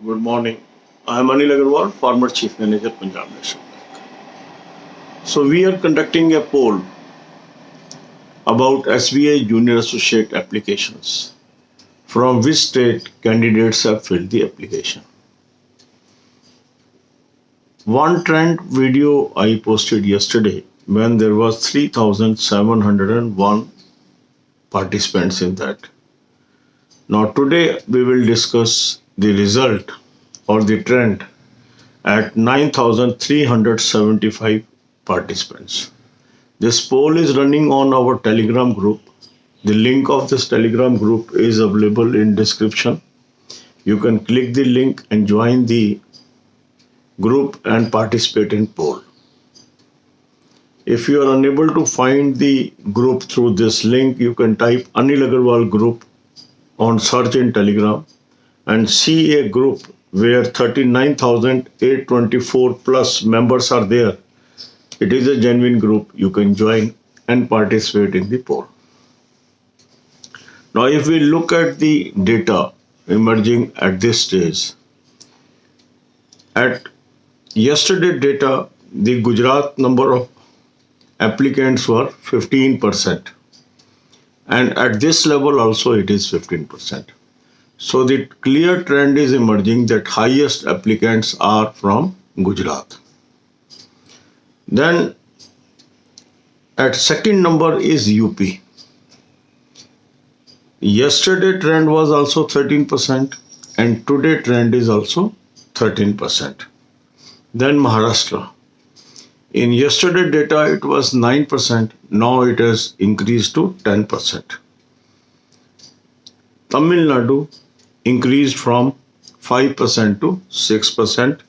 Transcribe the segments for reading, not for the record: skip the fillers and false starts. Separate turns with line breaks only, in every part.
Good morning. I am Anil Agarwal, former Chief Manager, Punjab National Bank. So we are conducting a poll about SBI Junior Associate applications. From which state candidates have filled the application? One trend video I posted yesterday when there was 3,701 participants in that. Now today we will discuss the result or the trend at 9,375 participants. This poll is running on our Telegram group. The link of this Telegram group is available in description. You can click the link and join the group and participate in poll. If you are unable to find the group through this link, you can type Anil Agarwal group on search in Telegram and see a group where 39,824 plus members are there. It is a genuine group. You can join and participate in the poll. Now, if we look at the data emerging at this stage, at yesterday data, the Gujarat number of applicants were 15%. And at this level also it is 15%. So the clear trend is emerging that highest applicants are from Gujarat. Then at second number is UP. Yesterday trend was also 13% and today trend is also 13%. Then Maharashtra. In yesterday data it was 9%, now it has increased to 10%. Tamil Nadu increased from 5% to 6%.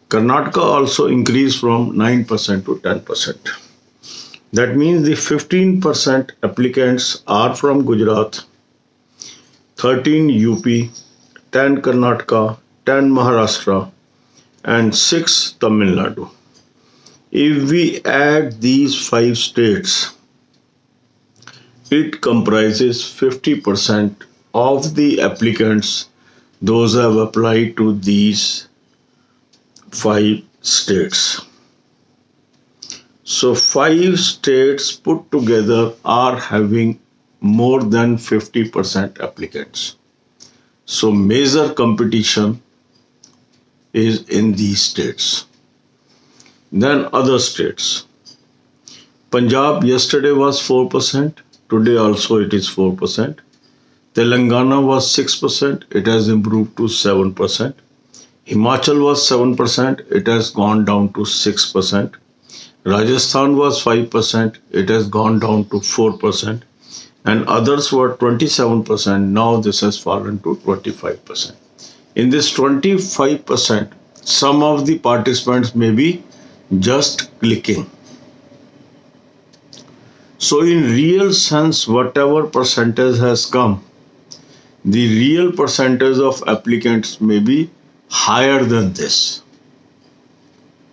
Karnataka also increased from 9% to 10%. That means the 15% applicants are from Gujarat, 13 UP, 10 Karnataka, 10 Maharashtra, and 6 Tamil Nadu. If we add these 5 states, it comprises 50% of the applicants, those have applied to these 5 states. So 5 states put together are having more than 50% applicants. So major competition is in these states. Then other states. Punjab yesterday was 4%, today also it is 4%. Telangana was 6%, it has improved to 7%. Himachal was 7%, it has gone down to 6%. Rajasthan was 5%, it has gone down to 4%. And others were 27%, now this has fallen to 25%. In this 25%, some of the participants may be just clicking. So in real sense, whatever percentage has come, the real percentage of applicants may be higher than this.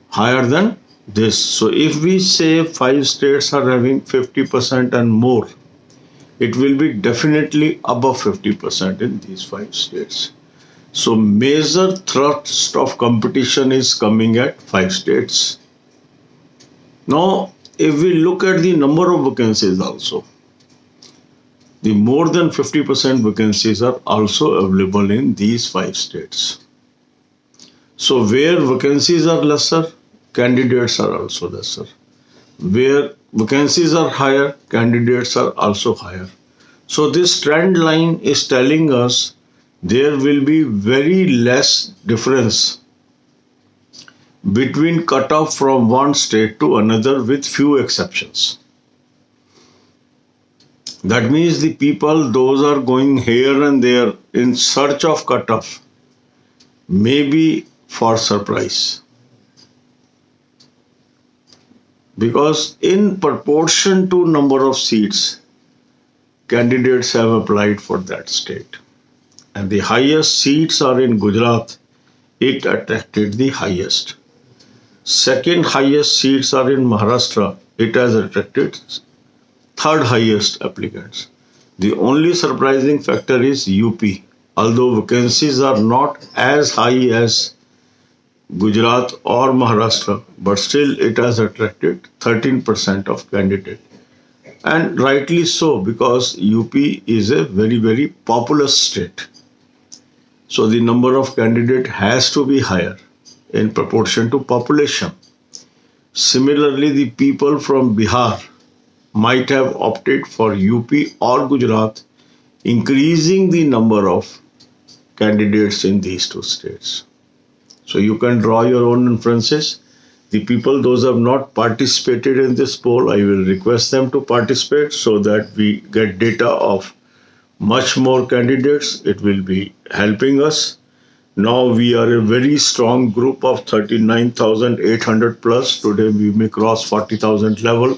Higher than this. So if we say 5 states are having 50% and more, it will be definitely above 50% in these 5 states. So major thrust of competition is coming at 5 states. Now, if we look at the number of vacancies also, the more than 50% vacancies are also available in these 5 states. So where vacancies are lesser, candidates are also lesser. Where vacancies are higher, candidates are also higher. So this trend line is telling us there will be very less difference between cutoff from one state to another with few exceptions. That means the people, those are going here and there in search of cutoff, maybe for surprise. Because in proportion to number of seats, candidates have applied for that state. And the highest seats are in Gujarat, it attracted the highest. Second highest seats are in Maharashtra, it has attracted third highest applicants. The only surprising factor is UP. although vacancies are not as high as Gujarat or Maharashtra, but still it has attracted 13% of candidates. And rightly so, because UP is a very, very populous state. So the number of candidates has to be higher in proportion to population. Similarly, the people from Bihar might have opted for UP or Gujarat, increasing the number of candidates in these two states. So you can draw your own inferences. The people, those who have not participated in this poll, I will request them to participate so that we get data of much more candidates. It will be helping us. Now we are a very strong group of 39,800 plus. Today we may cross 40,000 level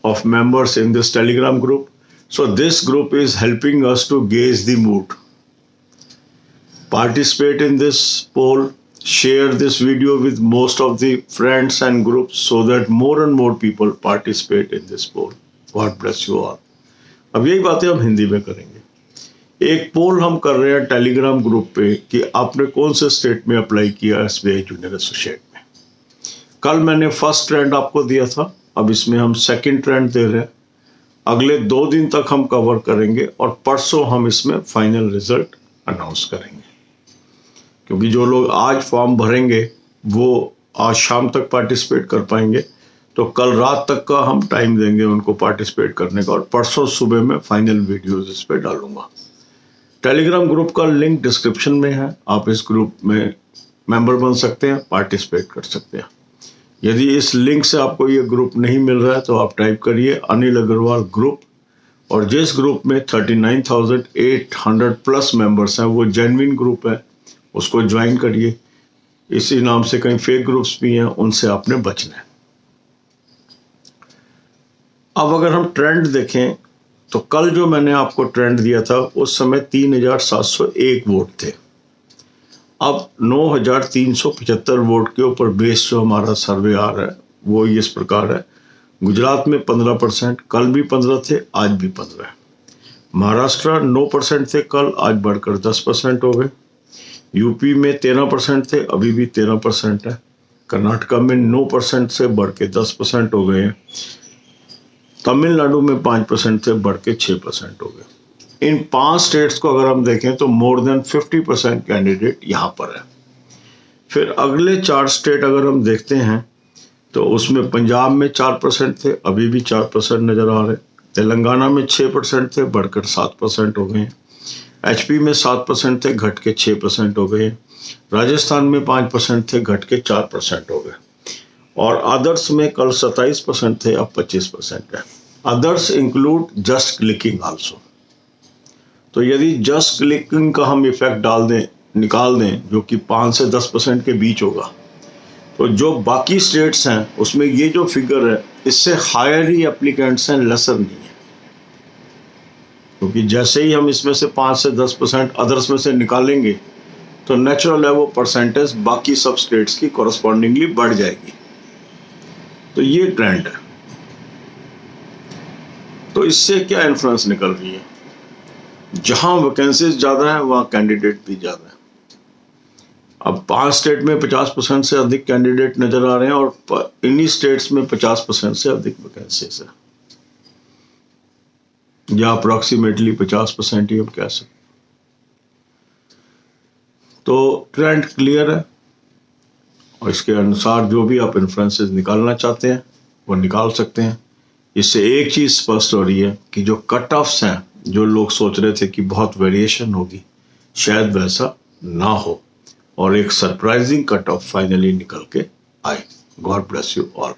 of members in this Telegram group. So this group is helping us to gauge the mood. Participate in this poll. Share this video with most of the friends and groups so that more and more people participate in this poll. God bless you all. अब यही बातें हम हिंदी में करेंगे। एक पोल हम कर रहे हैं टेलीग्राम ग्रुप पे कि आपने कौन से स्टेट में अप्लाई किया SBI जूनियर एसोसिएट में। कल मैंने फर्स्ट ट्रेंड आपको दिया था, अब इसमें हम सेकंड ट्रेंड दे रहे हैं। अगले 2 दिन तक हम कवर करेंगे और परसों हम इसमें फाइनल रिजल्ट अनाउंस करेंगे, क्योंकि जो लोग आज फॉर्म भरेंगे वो आज शाम तक पार्टिसिपेट कर पाएंगे, तो कल रात तक का हम टाइम देंगे उनको पार्टिसिपेट करने का और परसों सुबह में फाइनल वीडियोस इस पर डालूंगा। टेलीग्राम ग्रुप का लिंक डिस्क्रिप्शन में है, आप इस ग्रुप में मेंबर बन सकते हैं, पार्टिसिपेट कर सकते हैं। यदि इस लिंक से आपको ये ग्रुप नहीं मिल रहा है तो आप टाइप करिए अनिल अग्रवाल ग्रुप, और जिस ग्रुप में 39,800 प्लस मेंबर्स हैं वो जेन्युइन ग्रुप है, उसको ज्वाइन करिए। इसी नाम से कई फेक ग्रुप्स भी हैं, उनसे आपने बचना है। अब अगर हम ट्रेंड देखें तो कल जो मैंने आपको ट्रेंड दिया था उस समय 3,701 वोट थे। अब 9,375 वोट के ऊपर बेस जो हमारा सर्वे आ रहा है वो इस प्रकार है। गुजरात में 15%, कल भी 15 थे, आज भी 15 है। महाराष्ट्र 9% थे कल, आज बढ़कर 10% हो गए। यूपी में 13% थे, अभी भी 13% है। कर्नाटका में 9% से बढ़ के 10% हो गए हैं। तमिलनाडु में 5% थे, बढ़ के 6% हो गए। इन 5 स्टेट्स को अगर हम देखें तो मोर देन 50% कैंडिडेट यहाँ पर है। फिर अगले 4 स्टेट अगर हम देखते हैं तो उसमें पंजाब में 4% थे, अभी भी 4% नज़र आ रहे। तेलंगाना में 6% थे, बढ़कर 7% हो गए। HP में 7% थे, घट के 6% हो गए। राजस्थान में 5% थे, घट के 4% हो गए। और अदर्स में कल 27% थे, अब 25% है। Others include just clicking also. तो यदि जस्ट क्लिकिंग का हम इफेक्ट निकाल दें जो कि 5 से 10% के बीच होगा, तो जो बाकी स्टेट्स हैं उसमें ये जो फिगर है इससे हायर ही एप्लीकेंट्स हैं, लेसर नहीं है। क्योंकि जैसे ही हम इसमें से 5 से 10% अदर्स में से निकालेंगे तो नेचुरल है वो परसेंटेज बाकी सब स्टेट्स की कॉरस्पॉन्डिंगली बढ़ जाएगी। तो ये ट्रेंड है। तो इससे क्या इन्फ्लुएंस निकल रही है? जहां वैकेंसीज ज़्यादा है वहां कैंडिडेट भी ज़्यादा है। अब 5 स्टेट में 50% से अधिक कैंडिडेट नजर आ रहे हैं और इन्हीं स्टेट्स में 50% से अधिक वैकेंसीज है, या अप्रॉक्सीमेटली 50% ही हम कह सकते। तो ट्रेंड क्लियर है और इसके अनुसार जो भी आप इन्फ्लुएंसेस निकालना चाहते हैं वो निकाल सकते हैं। इससे एक चीज़ स्पष्ट हो रही है कि जो कट ऑफ्स हैं, जो लोग सोच रहे थे कि बहुत वेरिएशन होगी, शायद वैसा ना हो और एक सरप्राइजिंग कट ऑफ फाइनली निकल के आए। God bless you all.